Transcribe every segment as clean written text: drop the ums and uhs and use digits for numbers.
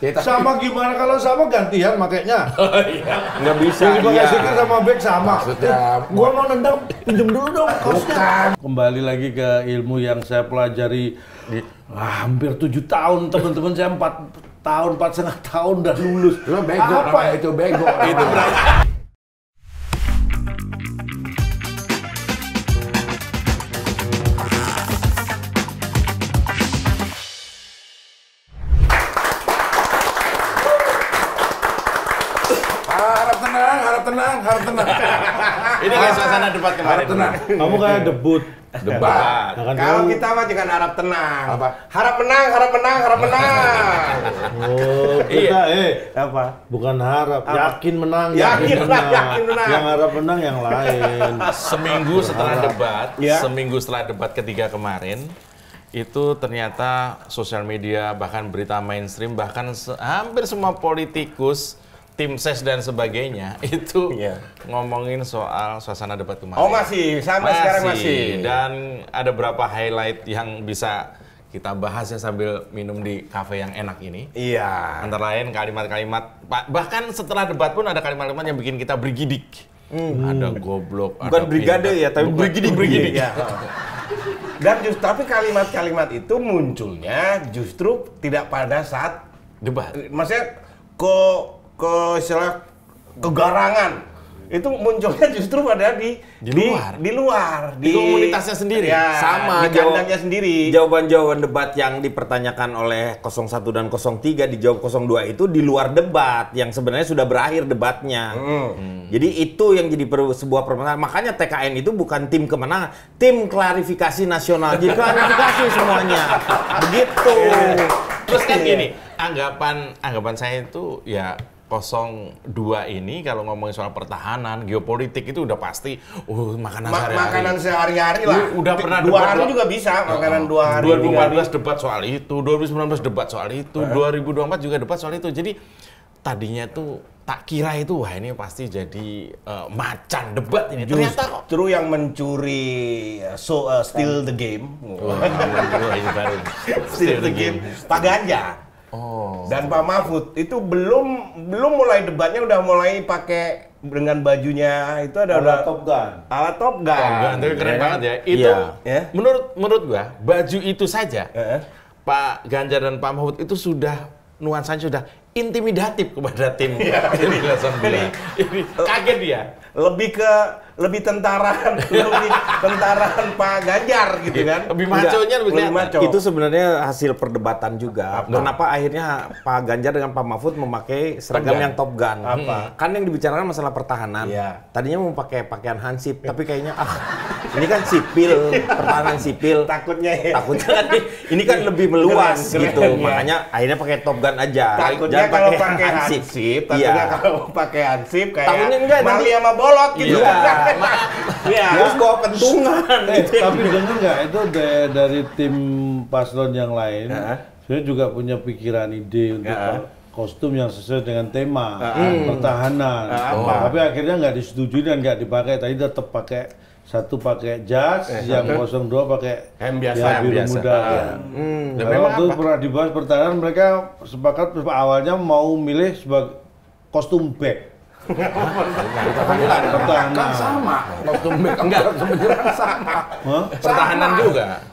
Sama gimana kalau sama gantian makanya. Nggak bisa. Jadi pakai sikir sama back sama. Gua mau nendang, pinjem dulu dong kaosnya. Kembali lagi ke ilmu yang saya pelajari hampir 7 tahun, teman-teman. Saya 4 tahun, 4,5 tahun udah lulus. Lo bego, apa itu bego. Itu berarti. Harap tenang. Ini kayak suasana debat kemarin. Kamu kayak debut. Debat. Kalau kita mah jangan harap tenang. Apa? Harap menang. Oh, kita apa? Bukan harap, yakin menang. Yakin menang. Yang harap menang yang lain. Seminggu setelah debat ketiga kemarin, itu ternyata sosial media, bahkan berita mainstream, bahkan hampir semua politikus, tim ses dan sebagainya itu ngomongin soal suasana debat kemarin. Oh masih, sampai sekarang masih. Dan ada beberapa highlight yang bisa kita bahas ya sambil minum di kafe yang enak ini. Iya. Antara lain kalimat-kalimat, bahkan setelah debat pun ada kalimat-kalimat yang bikin kita bergidik. Ada goblok, Bukan ada brigade ya, tapi bergidik. Ya. Dan tapi kalimat-kalimat itu munculnya justru tidak pada saat Debat. Maksudnya istilah kegarangan itu munculnya justru pada di luar di komunitasnya sendiri, sama di kandangnya sendiri. Jawaban-jawaban debat yang dipertanyakan oleh 01 dan 03 dijawab 02 itu di luar debat yang sebenarnya sudah berakhir debatnya. Jadi itu yang jadi sebuah permasalahan. Makanya TKN itu bukan tim kemenangan, tim klarifikasi nasional. Jadi klarifikasi semuanya. Begitu. Terus kan gini, anggapan saya itu ya 02 ini kalau ngomongin soal pertahanan, geopolitik itu udah pasti makanan sehari-hari. Makanan sehari-hari lah. Udah pernah 2 hari juga bisa makanan 2 hari. 2014 debat soal itu, 2019 debat soal itu, 2024 juga debat soal itu. Jadi tadinya tuh tak kira itu wah ini pasti jadi macan debat ini. Ternyata kok justru yang mencuri steal the game. Ini baru. Steal the game. Pak Ganjar. Dan Pak Mahfud itu belum mulai debatnya udah mulai pakai dengan bajunya itu ada Top Gun. Alat Top Gun. Itu keren banget ya. Itu menurut gua baju itu saja Pak Ganjar dan Pak Mahfud itu sudah nuansanya sudah intimidatif kepada tim 09. Ini kaget dia. Lebih tentaraan Pak Ganjar gitu kan. Lebih maconya lebih maco. Itu sebenarnya hasil perdebatan juga. Kenapa akhirnya Pak Ganjar dengan Pak Mahfud memakai seragam yang Top Gun? Kan yang dibicarakan masalah pertahanan. Tadinya mau pakai pakaian hansip, tapi kayaknya ini kan sipil, pertahanan sipil. Takutnya kan ini kan lebih meluas gitu. Makanya akhirnya pakai Top Gun aja. Takutnya kalau pakai hansip, kayak Mali sama Bolot gitu. Terus bawa pentungan. Tapi dengar nggak itu dari tim paslon yang lain, saya juga punya pikiran ide untuk kostum yang sesuai dengan tema pertahanan. Tapi akhirnya nggak disetujui dan nggak dipakai. Tadi tetap pakai jas, yang 02 pakai biru muda. Dan waktu pernah dibahas pertahanan, mereka sepakat awalnya mau milih sebagai kostum bag. Pertahanan Sama. Kostum bag enggak sebenarnya sama. pertahanan juga.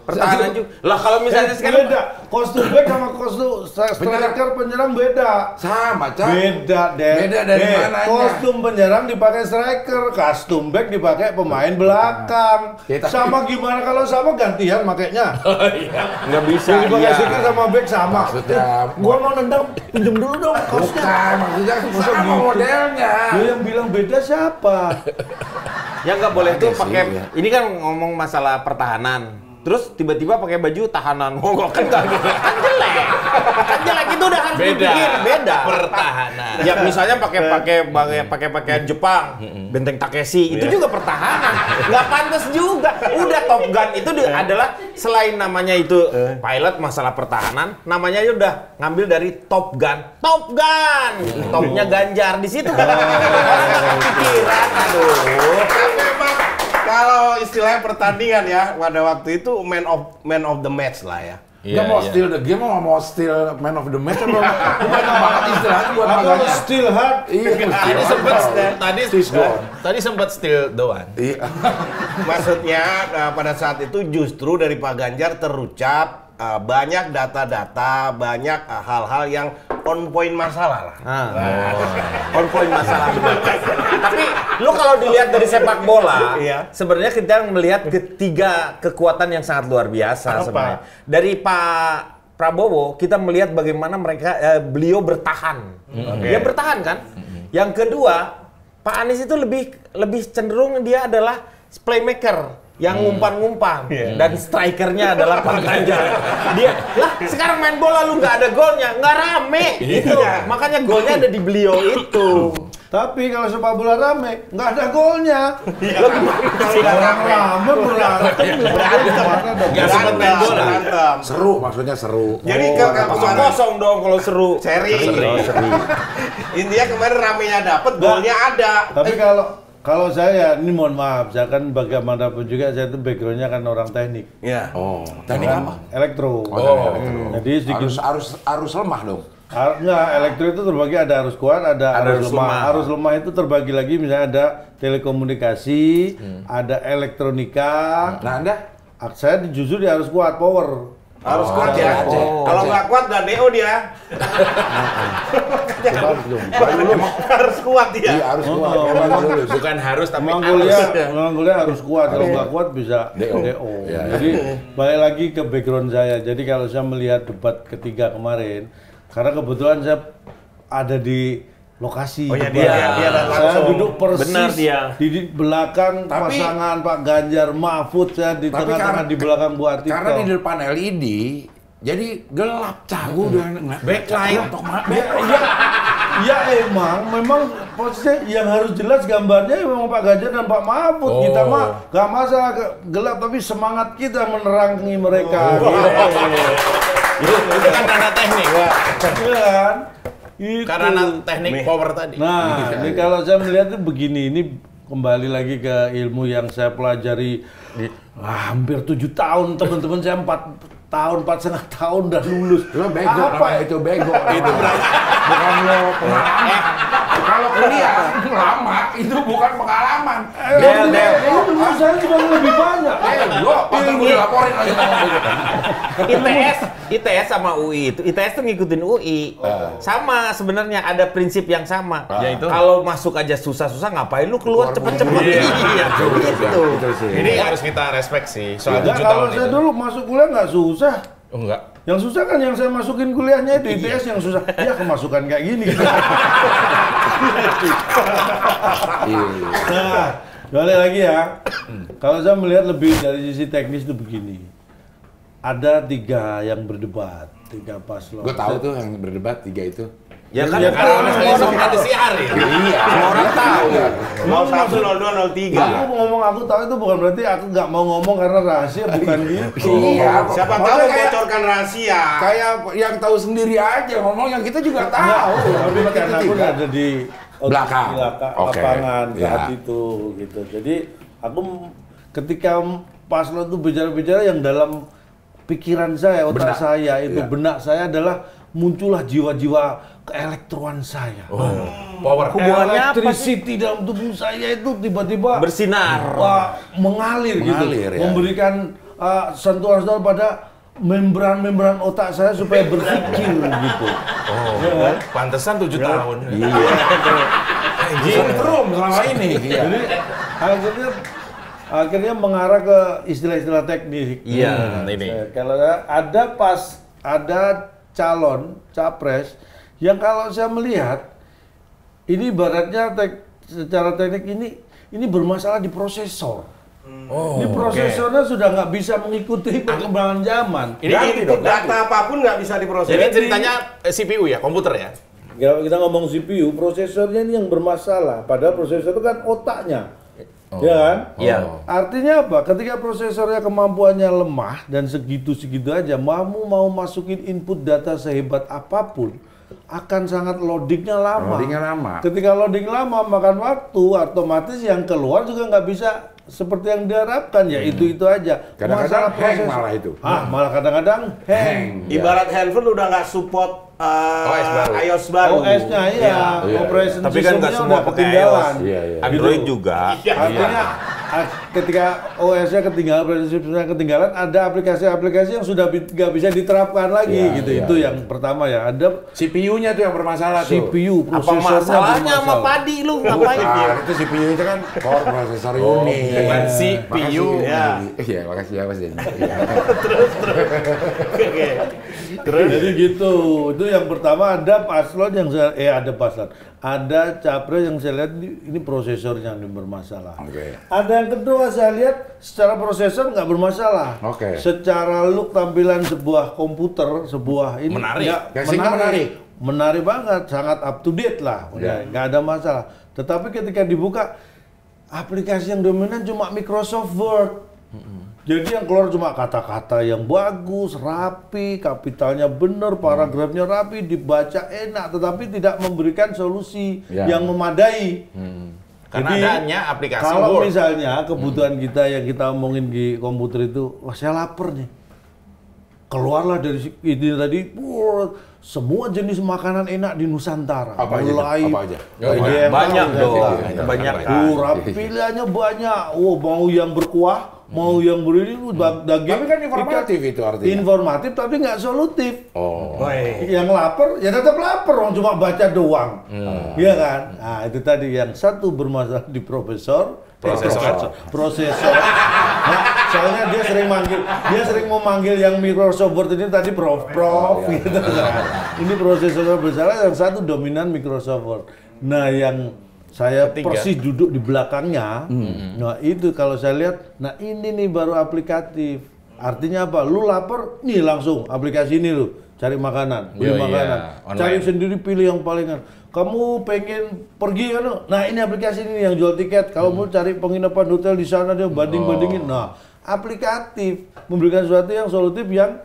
Lah kalau misalnya sekarang beda. Kostum bag sama kostum striker penyerang beda. Sama, Cak. Beda dari mananya? Kostum penyerang dipakai striker, kostum bag dipakai pemain belakang. Sama gimana kalau sama gantian makanya. nggak bisa. Jadi pakai sikir sama back sama. Gua mau nendang, pinjem dulu dong kaosnya. Maksudnya sama modelnya. Yang bilang beda siapa? Ya nggak boleh tuh pakai. Ini kan ngomong masalah pertahanan. Terus tiba-tiba pakai baju tahanan. Kan jelek itu udah harus dipikir beda. Pertahanan. Ya misalnya pakai pakaian Jepang, Benteng Takeshi itu juga pertahanan. Nggak pantas juga. Udah Top Gun itu adalah selain namanya itu pilot masalah pertahanan, namanya udah ngambil dari Top Gun. Top Gun. Topnya Ganjar di situ. Pikiran aduh. Kalau istilahnya pertandingan ya, pada waktu itu man of the match lah ya. Nggak mau steal the game, mau steal man of the match apa? Banyak banget istilahnya buat makanya. Still hard. Iya, Tadi sempat steal the one. Iya. Maksudnya pada saat itu justru dari Pak Ganjar terucap banyak data-data, banyak hal-hal yang on point masalah lah. On point masalah. Tapi lu kalau dilihat dari sepak bola, sebenarnya kita melihat ketiga kekuatan yang sangat luar biasa sebenarnya. Dari Pak Prabowo kita melihat bagaimana beliau bertahan. Dia bertahan kan? Yang kedua, Pak Anies itu lebih cenderung dia adalah playmaker yang ngumpan-ngumpan dan strikernya adalah Pak Ganjar. Dia sekarang main bola lu nggak ada golnya, nggak rame itu. Makanya golnya ada di beliau itu. Tapi kalau sepak bola rame, nggak ada golnya. Orang rame berantem. Nggak sempat main bola. Seru, maksudnya seru. Jadi Kosong dong kalau seru. seri. Intinya kemarin ramenya dapet, golnya ada. Tapi kalau saya, ini mohon maaf, saya kan bagaimanapun juga saya itu backgroundnya kan orang teknik. Iya. Oh, teknik apa? Elektro. Jadi sedikit Harus lemah dong. Enggak, elektro itu terbagi ada arus kuat, ada arus lemah. Arus lemah itu terbagi lagi misalnya ada telekomunikasi, ada elektronika. Nah, Anda? Saya justru di arus kuat, power. Harus kuat ya. Kalau nggak kuat nggak DO dia. Harus kuat dia. Iya, harus kuat. Bukan harus tapi Memang kuliah harus kuat, kalau nggak kuat bisa DO. Jadi balik lagi ke background saya. Jadi kalau saya melihat debat ketiga kemarin, karena kebetulan saya ada di lokasi. Dia Saya duduk persis di belakang pasangan Pak Ganjar Mahfud, saya di tengah-tengah di belakang Bu Atito. Karena di depan LED, jadi gelap cagu dan backlight. Ya memang posisinya yang harus jelas gambarnya memang Pak Ganjar dan Pak Mahfud. Kita mah gak masalah gelap, tapi semangat kita menerangi mereka. Itu kan karena teknik. Iya kan? Itu. Karena teknik power tadi. Nah, ini kalau saya melihat itu begini, ini kembali lagi ke ilmu yang saya pelajari hampir 7 tahun, teman-teman saya 4,5 tahun udah lulus. Lo bego, apa itu bego? Itu bukan lo pengalaman. Kalau kuliah lama itu bukan pengalaman. Ilmu saya juga lebih banyak. Pasti gue laporin lagi sama bego. ITS sama UI itu. ITS tuh ngikutin UI. Sama sebenarnya ada prinsip yang sama. Yaitu kalau masuk aja susah-susah ngapain lu keluar cepet-cepet. Gitu. Ini harus kita respect sih soal 7 tahun Kalau saya itu. dulu masuk kuliah nggak susah. Oh, enggak. Yang susah kan yang saya masukin kuliahnya itu ITS yang susah. Ya kemasukan kayak gini. Nah, balik lagi ya. Kalau saya melihat lebih dari sisi teknis itu begini. Ada 3 yang berdebat, 3 paslon. Gue tahu tuh yang berdebat 3 itu. Ya kan Karena orang ada siarin. Iya, semua orang tahu. 01, 02, 03. Aku ngomong aku tahu itu bukan berarti aku nggak mau ngomong karena rahasia, bukan gitu. Iya. Siapa tahu membocorkan rahasia. Kayak yang tahu sendiri aja ngomong, yang kita juga tahu. Tapi karena aku ada di Belakang. Oke. lapangan saat Ya. itu gitu. Jadi aku ketika paslon itu bicara-bicara yang dalam pikiran saya, otak saya itu benak saya adalah muncullah jiwa-jiwa keelektroan saya. Power. Hubungannya apa Electricity dalam tubuh saya itu tiba-tiba bersinar. Mengalir gitu, Mengalir, ya. memberikan sentuhan-sentuhan pada membran-membran otak saya supaya berpikir gitu. Pantesan 7 tahun. Sentrum selama ini. Jadi akhirnya mengarah ke istilah-istilah teknik. Iya, ini. Kalau ada calon capres yang kalau saya melihat ini ibaratnya secara teknik ini bermasalah di prosesor. Ini prosesornya sudah nggak bisa mengikuti perkembangan zaman. Ini data apapun nggak bisa diproses. Jadi ceritanya CPU ya, komputer ya. Kalau kita ngomong CPU, prosesornya ini yang bermasalah. Padahal prosesor itu kan otaknya. Ya kan? Iya. Artinya apa? Ketika prosesornya kemampuannya lemah dan segitu-segitu aja, mau masukin input data sehebat apapun, akan sangat loadingnya lama. Loadingnya lama. Ketika loading lama makan waktu, otomatis yang keluar juga nggak bisa seperti yang diharapkan ya itu aja. Kadang-kadang hang malah itu. Malah kadang-kadang hang. Ibarat handphone udah nggak support iOS baru. OS-nya iya. Operation Tapi kan nggak semua pakai ketinggalan. iOS. Android juga. Artinya ketika OS-nya ketinggalan, operation system-nya ketinggalan, ada aplikasi-aplikasi yang sudah nggak bisa diterapkan lagi gitu. Itu yang pertama ya. Ada CPU-nya tuh yang bermasalah tuh. CPU, Apa prosesornya masalahnya sama padi lu ngapain? Itu CPU itu kan core processor unit. Bukan CPU. Iya, makasih ya Mas Denny. Jadi gitu. Itu yang pertama ada paslon yang ada capres yang saya lihat ini prosesornya yang bermasalah. Ada yang kedua saya lihat secara prosesor nggak bermasalah. Secara look tampilan sebuah komputer, sebuah ini menarik banget, sangat up to date lah, nggak ada masalah. Tetapi ketika dibuka aplikasi yang dominan cuma Microsoft Word. Jadi yang keluar cuma kata-kata yang bagus, rapi, kapitalnya benar, paragrafnya rapi, dibaca enak, tetapi tidak memberikan solusi yang memadai. Karena adanya aplikasi kalau Word. misalnya kebutuhan kita yang kita omongin di komputer itu, wah saya lapar nih. Keluarlah dari ini tadi, semua jenis makanan enak di Nusantara. Apa aja? Banyak dong. Banyak. Pilihannya banyak. Mau yang berkuah, mau yang berini, daging. Tapi kan informatif itu artinya. Informatif tapi nggak solutif. Yang lapar, ya tetap lapar, orang cuma baca doang. Iya kan? Nah itu tadi yang satu bermasalah di prosesor. Nah, soalnya dia sering memanggil yang Microsoft Word ini tadi prof gitu kan. Ini prosesor bersalah, yang satu dominan Microsoft Word. Nah, yang saya persis duduk di belakangnya. Nah, itu kalau saya lihat, nah ini nih baru aplikatif. Artinya apa? Lu lapar, nih langsung aplikasi ini lu cari makanan, beli makanan. Cari sendiri, pilih yang palingan. Kamu pengen pergi kan? Nah, ini aplikasi ini yang jual tiket. Kalau mau cari penginapan hotel di sana dia banding-bandingin. Nah, aplikatif memberikan sesuatu yang solutif yang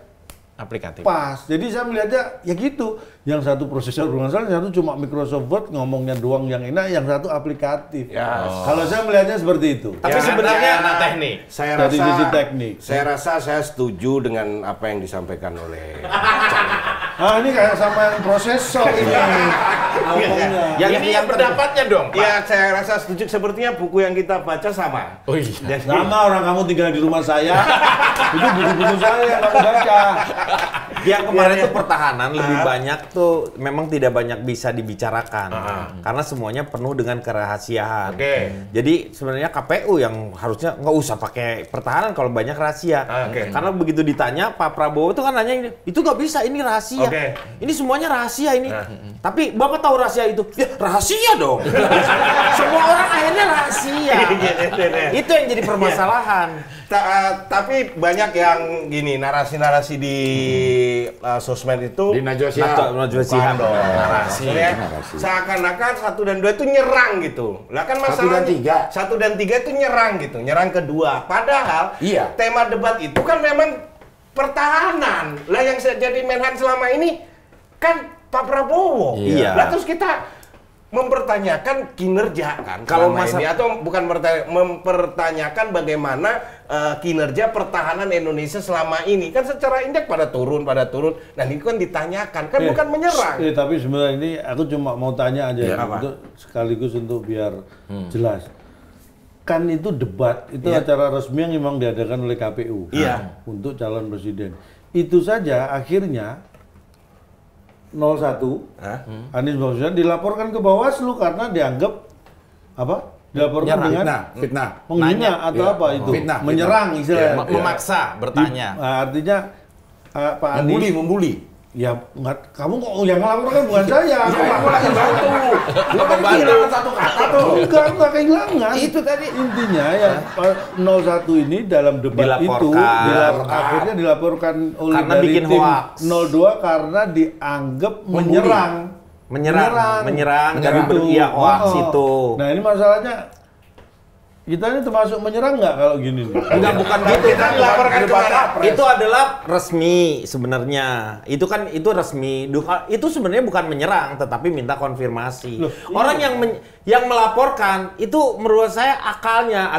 aplikatif. Pas. Jadi saya melihatnya ya gitu. Yang satu prosesor bermasalah, yang satu cuma Microsoft Word ngomongnya doang yang enak, yang satu aplikatif. Kalau saya melihatnya seperti itu. Tapi sebenarnya anak teknik. Dari sisi teknik. Saya rasa saya setuju dengan apa yang disampaikan oleh ini kayak sama yang prosesor ini. Yang pendapatnya dong, Pak. Ya, saya rasa setuju. Sepertinya buku yang kita baca sama. Oh iya. Sama orang kamu tinggal di rumah saya. Itu buku-buku saya yang kamu baca. Yang kemarin itu pertahanan lebih banyak tuh memang tidak banyak bisa dibicarakan karena semuanya penuh dengan kerahasiaan. Jadi sebenarnya KPU yang harusnya nggak usah pakai pertahanan kalau banyak rahasia. Karena begitu ditanya Pak Prabowo itu kan nanya itu nggak bisa, ini rahasia. Ini semuanya rahasia ini. Tapi Bapak tahu rahasia itu? Ya rahasia dong. Semua orang akhirnya rahasia. Itu yang jadi permasalahan. Tapi banyak yang gini, narasi-narasi di sosmed itu di Najwa Shihab narasi. Seakan-akan 1 dan 2 itu nyerang gitu. Lah kan masalah 1 dan 3 itu nyerang gitu, nyerang kedua. Padahal tema debat itu kan memang pertahanan. Lah yang jadi Menhan selama ini kan Pak Prabowo. Lah terus kita mempertanyakan kinerja kan kalau ini, atau bukan mempertanyakan bagaimana kinerja pertahanan Indonesia selama ini kan secara indeks pada turun dan itu kan ditanyakan kan bukan menyerang. Tapi sebenarnya ini aku cuma mau tanya aja untuk sekaligus untuk biar jelas. Kan itu debat, itu acara resmi yang memang diadakan oleh KPU untuk calon presiden. Itu saja akhirnya 01 Anies Baswedan dilaporkan ke Bawaslu karena dianggap apa? Dilaporkan dengan fitnah, menghina atau apa itu? Fitnah, menyerang istilahnya. Memaksa bertanya. Artinya Pak Anies membuli. Ya, kamu kok yang ngelaporkan bukan saya. Aku lagi bantu. Lu kan kehilangan satu kata tuh. Enggak kehilangan. Itu tadi intinya ya 01 ini dalam debat itu akhirnya dilaporkan oleh dari tim hoax. 02 karena dianggap menyerang dan beriak hoax itu. Nah, ini masalahnya kita ini termasuk menyerang nggak kalau gini? Enggak, bukan gitu. Kita dilaporkan kemana? Itu adalah resmi sebenarnya. Itu kan itu resmi. Itu sebenarnya bukan menyerang, tetapi minta konfirmasi. Loh, orang yang melaporkan itu menurut saya akalnya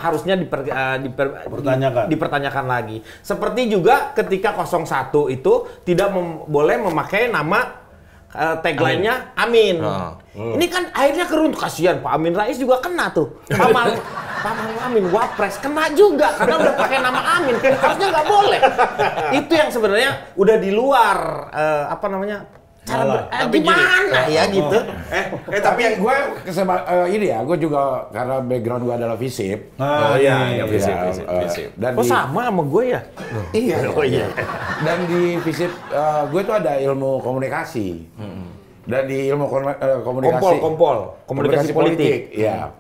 harusnya dipertanyakan lagi. Seperti juga ketika 01 itu tidak boleh memakai nama tagline-nya Amin. Ini kan akhirnya keruntuh, kasihan Pak Amin Rais juga kena tuh. Pak Amin Wapres kena juga karena udah pakai nama Amin. Harusnya nggak boleh. Itu yang sebenarnya udah di luar cara gimana ya gitu. Tapi yang gue ini ya, gue juga karena background gue adalah FISIP. FISIP. Dan sama gue ya? Iya. Dan di FISIP gue tuh ada ilmu komunikasi. Dan di ilmu komunikasi komunikasi politik. Iya.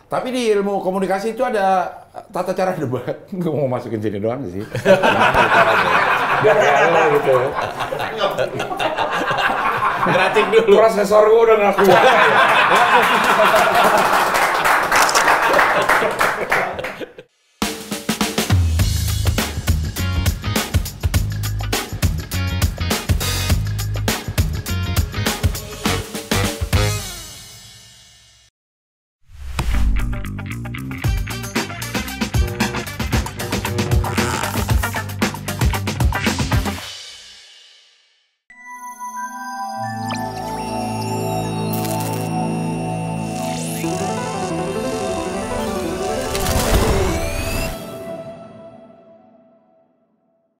Tapi di ilmu komunikasi itu ada tata cara debat. Gue mau masukin sini doang sih. Biar kayak gitu. Gratis dulu. Prosesor gue udah nggak kuat.